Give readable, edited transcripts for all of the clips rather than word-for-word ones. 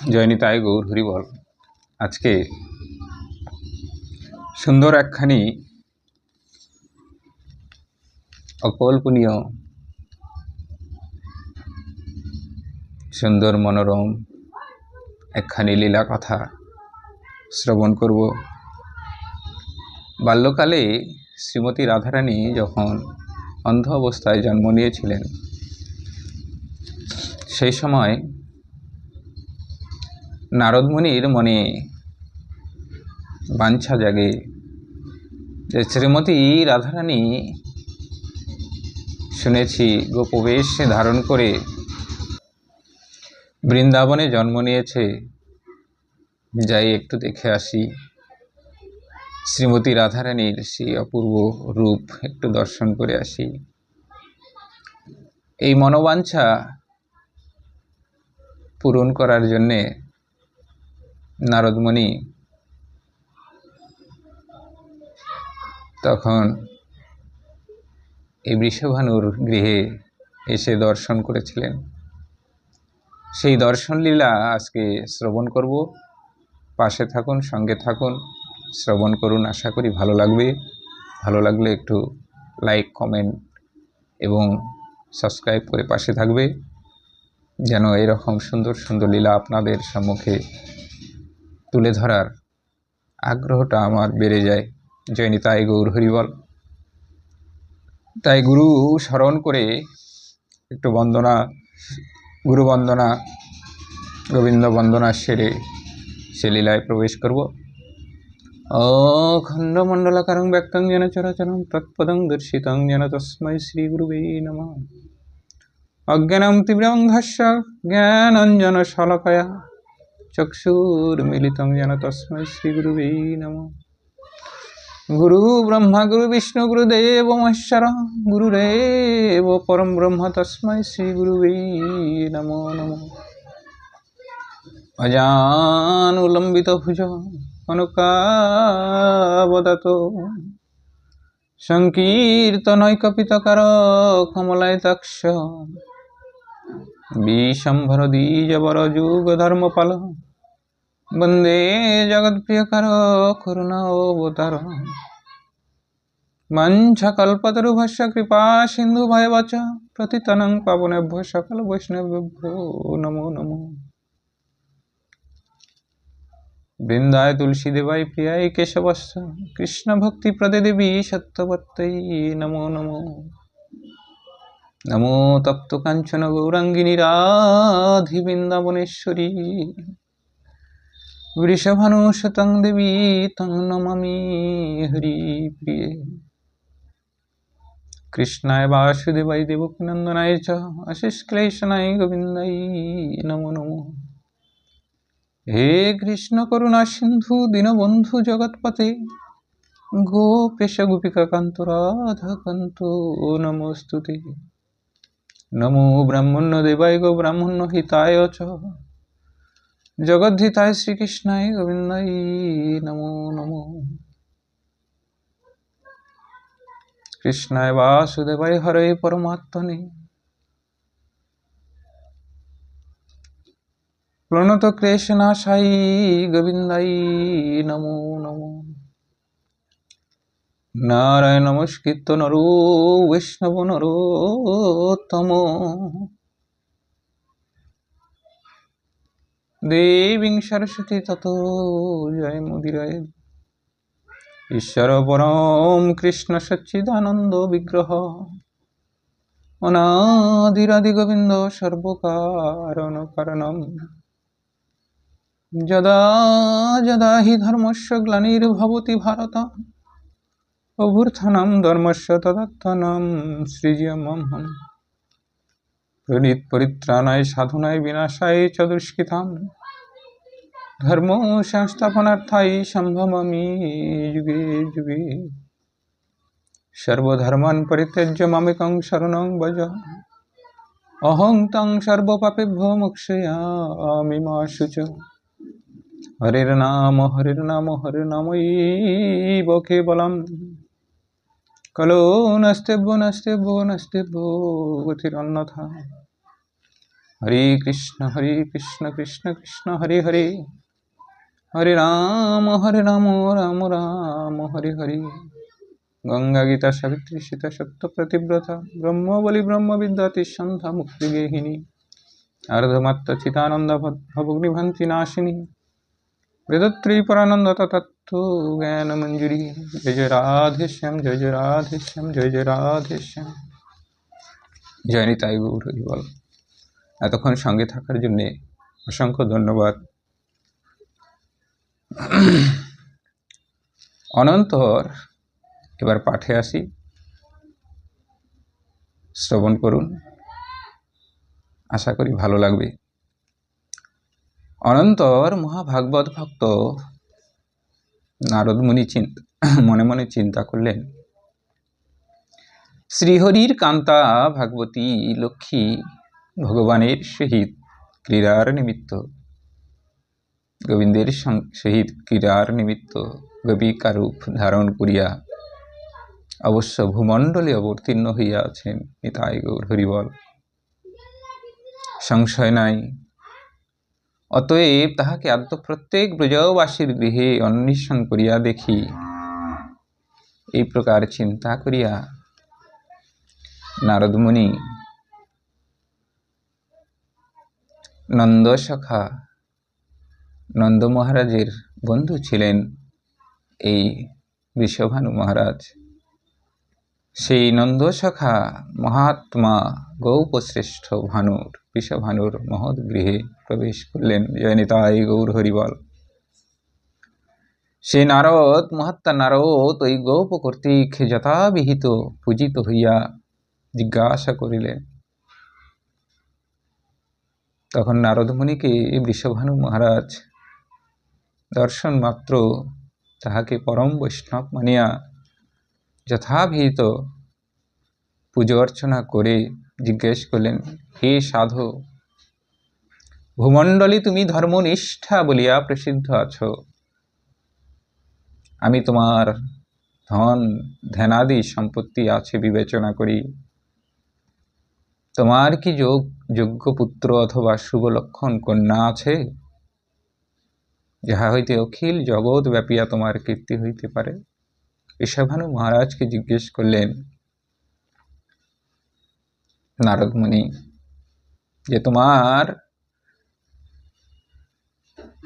জয়নিতাই গৌর হরিবল। আজকে সুন্দর একখানি অকল্পনীয় সুন্দর মনোরম একখানি লীলা কথা শ্রবণ করব। বাল্যকালে শ্রীমতী রাধারানী যখন অন্ধ অবস্থায় জন্ম নিয়েছিলেন, সেই সময় নারদ মুনির মনে বাঞ্ছা জাগে যে শ্রীমতী রাধারানী শুনেছি গোপবেশ ধারণ করে বৃন্দাবনে জন্ম নিয়েছে, যাই একটু দেখে আসি, শ্রীমতী রাধারানীর সেই অপূর্ব রূপ একটু দর্শন করে আসি। এই মনোবাঞ্ছা পূরণ করার জন্যে নারদমুনি তখন এই বৃষভানুর গৃহে এসে দর্শন করেছিলেন। সেই দর্শন লীলা আজকে শ্রবণ করব। পাশে থাকুন, সঙ্গে থাকুন, শ্রবণ করুন। আশা করি ভালো লাগবে। ভালো লাগলে একটু লাইক, কমেন্ট এবং সাবস্ক্রাইব করে পাশে থাকবে, যেন এরকম সুন্দর সুন্দর লীলা আপনাদের সম্মুখে তুলে ধরার আগ্রহটা আমার বেড়ে যায়। জয়নিতাই গৌর হরিবল। তাই গুরু স্মরণ করে একটু বন্দনা, গুরু বন্দনা, গোবিন্দ বন্দনা সেরে সে লীলায় প্রবেশ করব। অখণ্ডমণ্ডলাকারং ব্যক্তং যেন চরাচরং তৎপদং দর্শিতং যেন তস্मै শ্রী গুরুবে নমঃ। অজ্ঞানং তীব্রমন্ধস্য জ্ঞানাঞ্জনশলাকয়া চক্ষুর্মিলিতং যেন তস্मै শ্রী গুরুবে নমঃ। গুরু ব্রহ্মা গুরু বিষ্ণু গুরুদেব মহেশ্বর গুরুরেব পরম ব্রহ্ম তস্मै শ্রী গুরুবে নমো নমঃ। অজানুলম্বিত ভুজ অনুকাবদাতো সংকীর্তনৈকপিতকার কমলায়তাক্ষ বিশম্ভর দ্বিজবর যুগ ধর্মপাল বন্দে জগৎপ্রিয়কার করুণাবতার। মঞ্চকল্পতরুভস্য কৃপা সিন্ধু ভয়বচ প্রতিতনং পাবনেভ্যো সকল বৈষ্ণবেভ্যো নমো নমঃ। বৃন্দায় তুলসী দেবাই প্রিয়াই কেশবস্য কৃষ্ণ ভক্তি প্রদে দেবী সত্যবত্তৈ নমো নমঃ। নমো তপ্ত কাঞ্চন গৌরাঙ্গিনী রাধি বৃন্দাবনেশ্বরী বৃষভানুসুতং দেবী তং নমামি হরিপ্রিয়ে। কৃষ্ণায় বাসুদেবায় দেবকীনন্দনায় চ অশেষ ক্লেশনায় গোবিন্দায় নমো নমঃ। হে কৃষ্ণ করুণা সিন্ধু দীনবন্ধু জগৎপতে গোপেশ গোপিকা কান্ত রাধা কান্ত নমস্তুতে। নমো ব্রাহ্মণ্য দেবায় গো ব্রাহ্মণ্য হিতায় চ জগদ্ধিতায় শ্রীকৃষ্ণায় গোবিন্দায় নমো নমঃ। কৃষ্ণায় বাসুদেবায় হরে পরমাত্মনে প্রণত ক্লেশনাশায়ী গোবিন্দায় নমো নমঃ। নারায়ণ নমস্কৃত্য নরো বৈষ্ণব নরোত্তম দেবীং সরস্বতী ততো জয় মুদিরায়। ঈশ্বর পরম কৃষ্ণ সচ্চিদানন্দ বিগ্রহ অনাদিরাদি গোবিন্দ সর্বকারণ কারণম যদা যদা হি ধর্মস্য গ্লানির্ভবতি ভারত অভ্যুত্থানম ধর্মস্য তদাত্থানম সৃজ্যমহম। প্রণীত পরিত্রাণায় সাধনায় বিনাশায় চ দুষ্কৃতাম ধর্ম সংস্থাপনার্থায় সম্ভবামি যুগে যুগে। সর্বধর্মাन् পরিত্যজ্য মামেকং শরণং ভজ অহং ত্বং সর্বপাপেভ্যো মোক্ষয়ামি মা শুচঃ। হরের নাম হরের নাম হরের নামৈব কেবলম কলো নাস্তেভ্যো নাস্তেভ্যো নাস্তেভ্যো গতিরন্যথা। হরে কৃষ্ণ কৃষ্ণ কৃষ্ণ হরে হরে, হরে রাম রাম রাম হরে হরে। গঙ্গা গীতা সাবিত্রী সীতা সত্য প্রতিব্রতা ব্রহ্ম বলি ব্রহ্ম বিদ্যাতি সন্ধ্যা মুক্তি গেহিনী, अर्धमत्त चितानंद भवग्निभंति नाशिनी, वेदत्री परानंद तत्व ज्ञान मंजरी। जय जय राधे श्याम, जय जय राधे श्याम, जय जय राधे श्याम। জয় নিতাই গৌর হরি বল। এতক্ষণ সঙ্গে থাকার জন্য অসংখ্য ধন্যবাদ। অনন্তর এবার পাঠে আসি, শ্রবণ করুন, আশা করি ভালো লাগবে। অনন্তর মহাভাগবত ভক্ত নারদ মুনি মনে মনে চিন্তা করলেন, শ্রীহরির কান্তা ভাগবতী লক্ষ্মী ভগবানের সহিত ক্রীড়ার নিমিত্ত, গোবিন্দের সহিত ক্রীড়ার নিমিত্ত গোপিকা রূপ ধারণ করিয়া অবশ্য ভূমণ্ডলে অবতীর্ণ হইয়া আছেন। নিতাই গৌর হরি বল। সংশয় নাই। অতএব তাহাকে আদ্য প্রত্যেক ব্রজবাসীর গৃহে অন্বেষণ করিয়া দেখি। এই প্রকার চিন্তা করিয়া নারদ মুনি নন্দসখা, নন্দ মহারাজের বন্ধু ছিলেন এই বৃষভানু মহারাজ, সেই নন্দসখা মহাত্মা গৌপশ্রেষ্ঠ ভানুর বৃষভানুর মহৎ গৃহে প্রবেশ করলেন। জয় নিতাই গৌর হরি বল। সেই নারদ, মহাত্মা নারদ ওই গৌপ কর্তৃক যথাবিহিত পূজিত হইয়া জিজ্ঞাসা করিলেন। তখন নারদ মুনিকে বৃষভানু মহারাজ দর্শন মাত্র তাহাকে পরম বৈষ্ণব মানিয়া যথাবিহিত পুজো অর্চনা করে জিজ্ঞেস করলেন, হে সাধু, ভূমণ্ডলী তুমি ধর্মনিষ্ঠা বলিয়া প্রসিদ্ধ আছো। আমি তোমার ধন ধ্যানাদি সম্পত্তি আছে বিবেচনা করি। তোমার কি যোগ্য পুত্র অথবা শুভ লক্ষণ কন্যা আছে, যাহা হইতে অখিল জগৎ ব্যাপিয়া তোমার কীর্তি হইতে পারে? বৃষভানু মহারাজকে জিজ্ঞেস করলেন নারদ মুনি, যে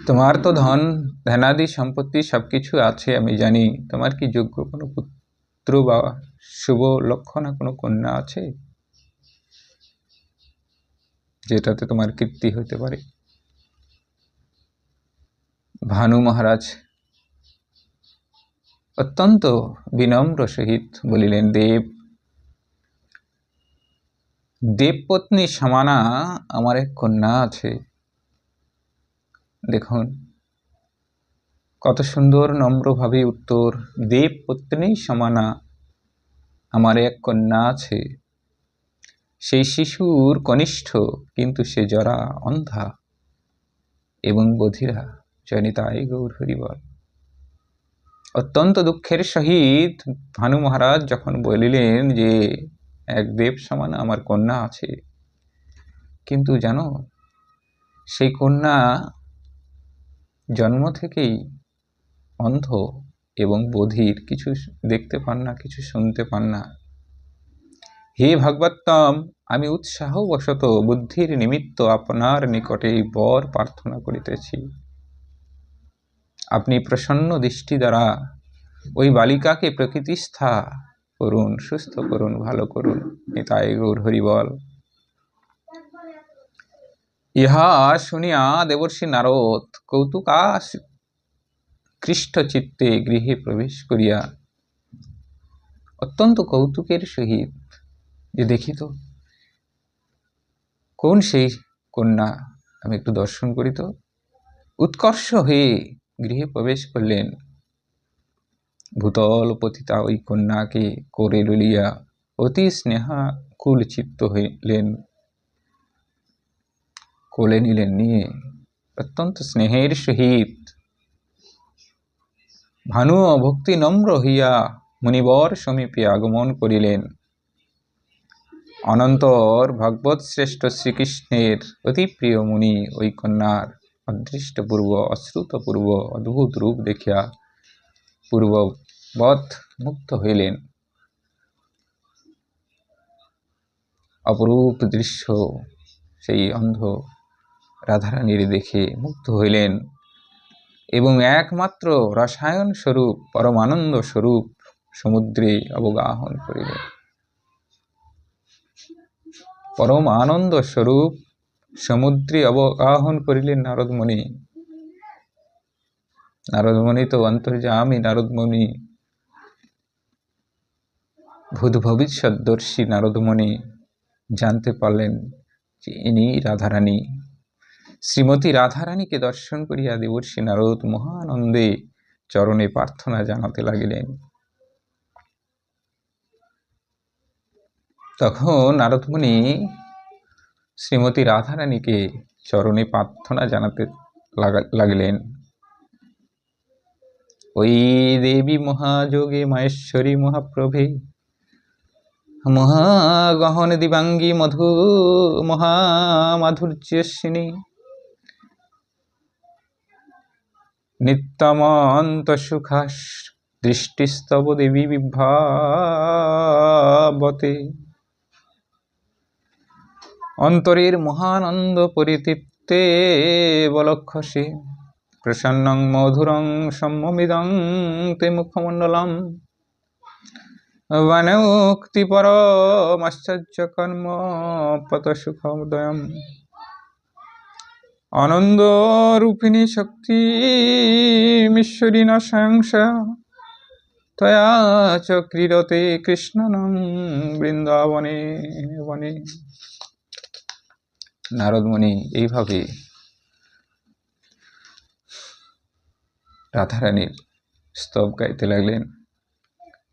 তোমার তো ধন ধ্যানাদি সম্পত্তি সবকিছু আছে, আমি জানি। তোমার কি যোগ্য কোনো পুত্র বা শুভ লক্ষণা কোনো কন্যা আছে, যেটাতে তোমার কীর্তি হইতে পারে? ভানু মহারাজ অত্যন্ত বিনম্র সহিত বলিলেন, দেবপত্নী সমানা আমার এক কন্যা আছে। দেখুন কত সুন্দর নম্রভাবে উত্তর। দেবপত্নী সমানা আমার এক কন্যা আছে, সেই শিশুর কনিষ্ঠ, কিন্তু সে জরা, অন্ধা এবং বধিরা। জয় নিতাই গৌর হরি বল। অত্যন্ত দুঃখের সহিত ভানু মহারাজ যখন বলিলেন যে এক দেব সমান আমার কন্যা আছে, কিন্তু জানো সেই কন্যা জন্ম থেকেই অন্ধ এবং বধির, কিছু দেখতে পান না, কিছু শুনতে পান না। হে ভাগবতম, আমি উৎসাহবশত বুদ্ধির নিমিত্ত আপনার নিকটে এই বর প্রার্থনা করিতেছি। আপনি প্রসন্ন দৃষ্টি দ্বারা ওই বালিকাকে প্রকৃতিস্থা করুন, সুস্থ করুন, ভালো করুন। নিতাই গৌর হরি বল। ইহা শুনিয়া দেবর্ষি নারদ কৌতুকাকৃষ্ট চিত্তে গৃহে প্রবেশ করিয়া অত্যন্ত কৌতুকের সহিত, যে দেখি তো কোন সেই কন্যা, আমি একটু দর্শন করি তো, উৎকর্ষ হয়ে গৃহে প্রবেশ করলেন। ভূতল পতিতা ওই কন্যাকে করে লইয়া অতি স্নেহাকুল চিত্ত হইলেন, কোলে নিলেন। নিয়ে অত্যন্ত স্নেহের সহিত ভানু ভক্তি নম্র হইয়া মুনিবর সমীপে আগমন করিলেন। অনন্তর ভগবৎ শ্রেষ্ঠ শ্রীকৃষ্ণের অতি প্রিয় মুনি ওই কন্যার অদৃষ্টপূর্ব অশ্রুতপূর্ব অদ্ভুত রূপ দেখিয়া পূর্ববৎ মুগ্ধ হইলেন। অপরূপ দৃশ্য সেই অন্ধ রাধারানীর দেখে মুগ্ধ হইলেন এবং একমাত্র রসায়ন স্বরূপ পরমানন্দ স্বরূপ সমুদ্রে অবগাহন করিলেন। পরম আনন্দ স্বরূপ সমুদ্রে অবগাহন করিলেন নারদমুনি। নারদমুনি তো অন্তর্যামী নারদমুনি, ভূত ভবিষ্যৎদর্শী নারদমুনি জানতে পারলেন যে ইনি রাধারানী। শ্রীমতী রাধারানীকে দর্শন করিয়া দেবর্ষি নারদ মহানন্দে চরণে প্রার্থনা জানাতে লাগিলেন। তখন নারদমুনি শ্রীমতী রাধারানীকে চরণে প্রার্থনা জানাতে লাগিলেন। ওই দেবী মহাযোগে মাহেশ্বরী মহাপ্রভে মহাগহন দিবাঙ্গী মহামাধুর্যস্বিনী নিত্যমন্ত সুখাস দৃষ্টিস্তব দেবী বিভাবতে। অন্তরের মহানন্দ পরিতৃপ্তে বলক্ষসে প্রসন্নং মধুরং সম্মমিদং তে মুখমণ্ডলম বনোক্তি পরমাশ্চর্য কর্ম পত সুখোদয়ম। আনন্দ রূপিণী শক্তি ঈশ্বরী ন স্বয়ংস তয়া চ ক্রীড়তে কৃষ্ণনং বৃন্দাবনে বনে। নারদমুনি এইভাবে রাধারানীর স্তব গাইতে লাগলেন।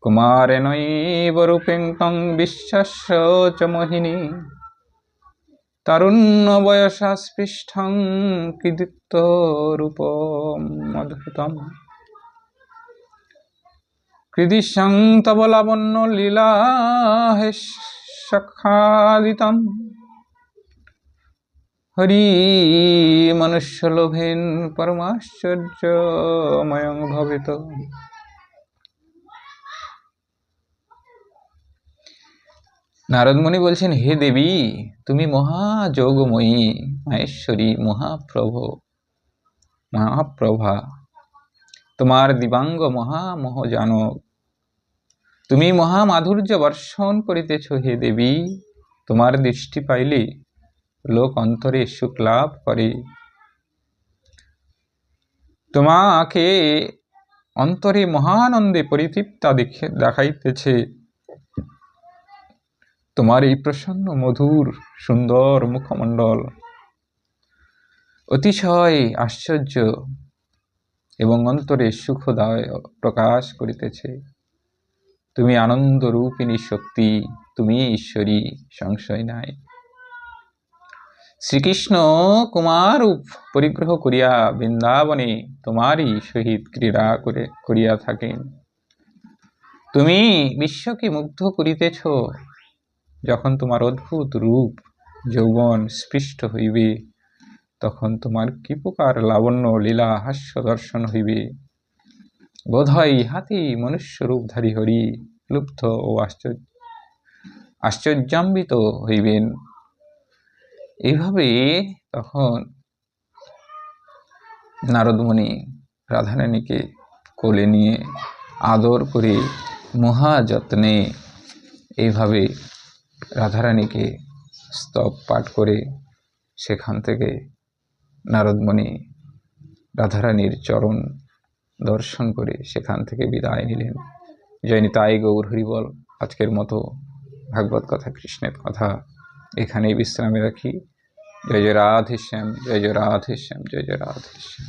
কুমারেণৈব রূপেং তং বিশ্বাস্য চ মোহিনী তারুণ্য বয়সা স্পৃষ্টং কৃদিত্ব রূপম অদ্ভুতম। কৃদিশং তব লাবণ্য লীলা হে সখাদিতম হরি মনুষ্যলোভেন পরমাশ্চর্যময়ং ভবেত। নারদমুনি বলছেন, হে দেবী, তুমি মহাযোগময়ী মাহেশ্বরী মহাপ্রভা, তোমার দিবাঙ্গ মহামোহজনক, তুমি মহামাধুর্য বর্ষণ করিতেছ। হে দেবী, তোমার দৃষ্টি পাইলে লোক অন্তরে সুখ লাভ করে। তোমাকে অন্তরে মহানন্দে পরিতৃপ্তা দেখাইতেছে। তোমার এই প্রসন্ন মধুর সুন্দর মুখমণ্ডল অতিশয় আশ্চর্য এবং অন্তরে সুখদায় প্রকাশ করিতেছে। তুমি আনন্দ রূপিণী শক্তি, তুমি ঈশ্বরী, সংশয় নাই। শ্রীকৃষ্ণ কুমারূপ পরিগ্রহ করিয়া বৃন্দাবনে তোমারই সহিত ক্রীড়া করিয়া থাকেন। তুমি বিশ্বকে মুগ্ধ করিতেছ। যখন তোমার অদ্ভুত রূপ যৌবন স্পৃষ্ট হইবে, তখন তোমার কি প্রকার লাবণ্য লীলা হাস্য দর্শন হইবে। বোধহয় ইহাতেই মনুষ্য রূপধারী হরি লুব্ধ ও আশ্চর্যান্বিত হইবেন। এইভাবে তখন নারদমুনি রাধারানীকে কোলে নিয়ে আদর করে মহাযত্নে এইভাবে রাধারানীকে স্তব পাঠ করে সেখান থেকে নারদমুনি রাধারানীর চরণ দর্শন করে সেখান থেকে বিদায় নিলেন। জয় নিতাই গৌর হরিবল। আজকের মতো ভাগবত কথা, কৃষ্ণের কথা এখানেই বিশ্রামে রাখি। জয় জয় রাধেশ্যাম, জয় জয় রাধেশ্যাম, জয় জয় রাধেশ্যাম।